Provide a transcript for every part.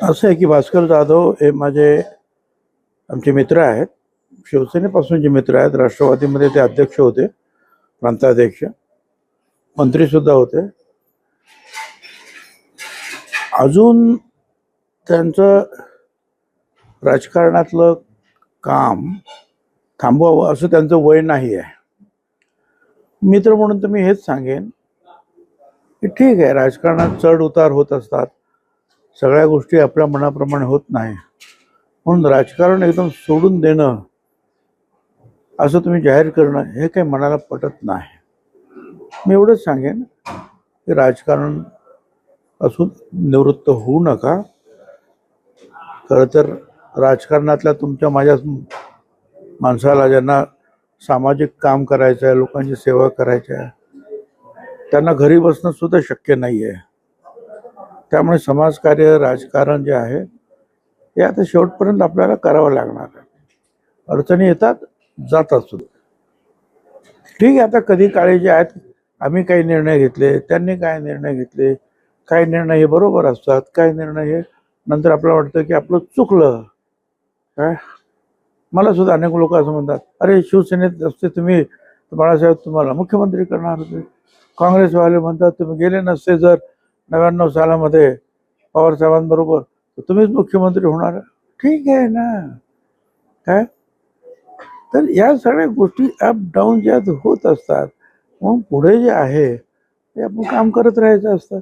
असं आहे की भास्कर जाधव हे माझे आमचे मित्र आहेत. शिवसेनेपासूनचे मित्र आहेत. राष्ट्रवादीमध्ये ते अध्यक्ष होते, प्रांताध्यक्ष, मंत्रीसुद्धा होते. अजून त्यांचं राजकारणातलं काम थांबवावं असं त्यांचं वय नाही आहे. मित्र म्हणून तर मी हेच सांगेन की ठीक आहे, राजकारणात चढ उतार होत असतात, सगळ्या गोष्टी आपल्या मनाप्रमाणे होत नाही, म्हणून राजकारण एकदम सोडून देणं असं तुम्ही जाहीर करणं हे काही मनाला पटत नाही. मी एवढंच सांगेन की राजकारण असून निवृत्त होऊ नका. खरं तर राजकारणातल्या तुमच्या माझ्या माणसाला ज्यांना सामाजिक काम करायचं आहे, लोकांची सेवा करायची आहे, त्यांना घरी बसणं सुद्धा शक्य नाही आहे. त्यामुळे समाजकार्य, राजकारण जे आहे हे आता शेवटपर्यंत आपल्याला करावं लागणार आहे. अडचणी येतात जातात सुद्धा. ठीक आहे, आता कधी काळी जे आहेत आम्ही काही निर्णय घेतले, त्यांनी काय निर्णय घेतले, काही निर्णय हे बरोबर असतात, काही निर्णय हे नंतर आपल्याला वाटतं की आपलं चुकलं. काय मला सुद्धा अनेक लोक असं म्हणतात, अरे शिवसेनेत असते तुम्ही तर बाळासाहेब तुम्हाला मुख्यमंत्री करणार होते. काँग्रेसवाले म्हणतात तुम्ही गेले नसते जर 99 सालामध्ये पवारसाहेबांबरोबर तर तुम्हीच मुख्यमंत्री होणार. ठीक आहे ना. काय तर या सगळ्या गोष्टी अप डाऊन ज्या होत असतात, मग पुढे जे आहे ते आपण काम करत राहायचं असतं.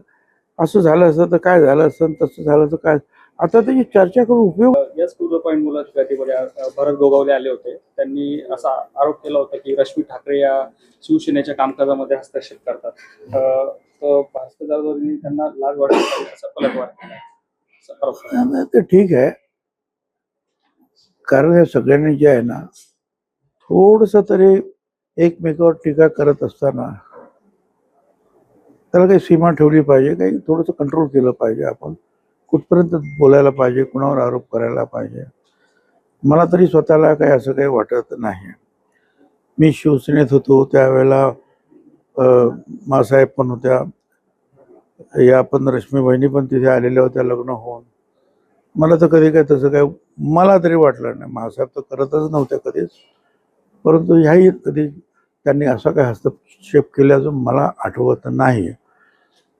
असं झालं असतं तर काय झालं असतं, तसं झालं तर काय. आता त्याची चर्चा करून उपयोग. याच टू द पॉइंट मुलाखतीमध्ये भरत गोगावले आले होते. त्यांनी असा आरोप केला होता की रश्मी ठाकरे या शिवसेनेच्या कामकाजामध्ये हस्तक्षेप करतात. भास्कर जाधवांनी त्यांना लाज वाटत नाही असा पलटवार केला. ते ठीक आहे, कारण या सगळ्यांनी जे आहे ना थोडंसं तरी एकमेकावर टीका करत असताना त्याला काही सीमा ठेवली पाहिजे, काही थोडंसं कंट्रोल केलं पाहिजे. आपण कुठपर्यंत बोलायला पाहिजे, कुणावर आरोप करायला पाहिजे. मला तरी स्वतःला काही असं काही वाटत नाही. मी शिवसेनेत होतो त्यावेळेला मासाहेब पण होत्या, या पण रश्मी बहिणी पण तिथे आलेल्या होत्या लग्न होऊन. मला तर कधी काय तसं काय मला तरी वाटलं नाही. मासाहेब तर करतच नव्हत्या कधीच, परंतु ह्याही कधी त्यांनी असा काही हस्तक्षेप केल्याचं मला आठवत नाही.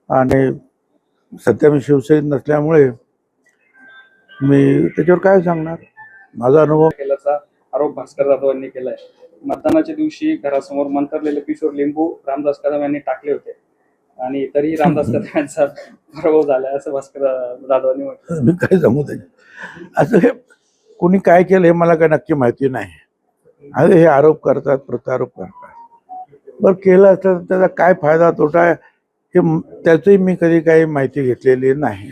आणि सध्या मी शिवसेनेत नसल्यामुळे मी त्याच्यावर काय सांगणार. माझा अनुभव केल्याचा आरोप भास्कर जाधवांनी केलाय. मतदानाच्या दिवशी घरासमोर मंतरलेले किशोर लिंबू रामदास कदम यांनी टाकले होते आणि तरीही रामदास कदम यांचा पराभव झाला असं भास्कर जाधवांनी म्हटलं. मी काय सांगू त्याच्या असं हे कोणी काय केलं हे मला काय नक्की माहिती नाही. अरे हे आरोप करतात, प्रत्यारोप करतात. बरं केलं असतं तर त्याचा काय फायदा तोटा आहे हे त्याचंही मी कधी काही माहिती घेतलेली नाही.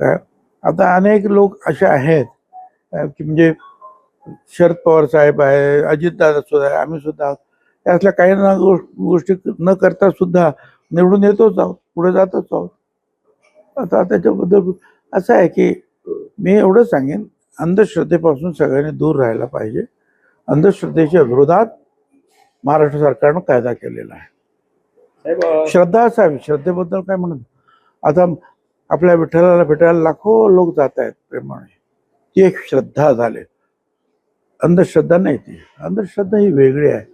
काय आता अनेक लोक असे आहेत की म्हणजे शरद पवार साहेब आहे, अजितदादा सुद्धा आहे, आम्ही सुद्धा यातल्या काही ना गोष्टी न करता सुद्धा निवडून येतोच आहोत, पुढे जातच आहोत. आता त्याच्याबद्दल असं आहे की मी एवढं सांगेन, अंधश्रद्धेपासून सगळ्यांनी दूर राहायला पाहिजे. अंधश्रद्धेच्या विरोधात महाराष्ट्र सरकारनं कायदा केलेला आहे. श्रद्धा असावी, श्रद्धेबद्दल काय म्हणत. आता आपल्या विठ्ठलाला भेटायला लाखो लोक जात आहेत प्रेमाने, ती एक श्रद्धा झाली, अंधश्रद्धा नाही. ती अंधश्रद्धा ही वेगळी आहे.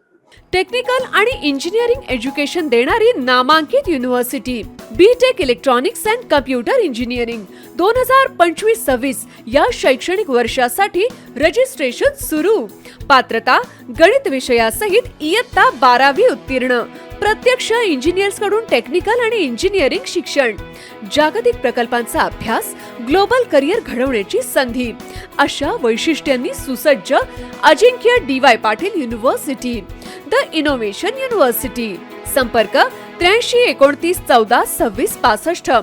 टेक्निकल आणि इंजिनिअरिंग एज्युकेशन देणारी नामांकित university B Tech electronics and computer engineering 2025-26 या शैक्षणिक वर्षासाठी रजिस्ट्रेशन सुरू. पात्रता गणित विषयासहित इयत्ता 12वी उत्तीर्ण. प्रत्यक्ष इंजिनियर्स कडून टेक्निकल आणि इंजिनिअरिंग शिक्षण. जागतिक प्रकल्पांचा अभ्यास, ग्लोबल करिअर घडवण्याची संधी अशा वैशिष्ट्यांनी सुसज्ज अजिंक्य DY Patil university, the innovation university. संपर्क 83 29 14 26 65.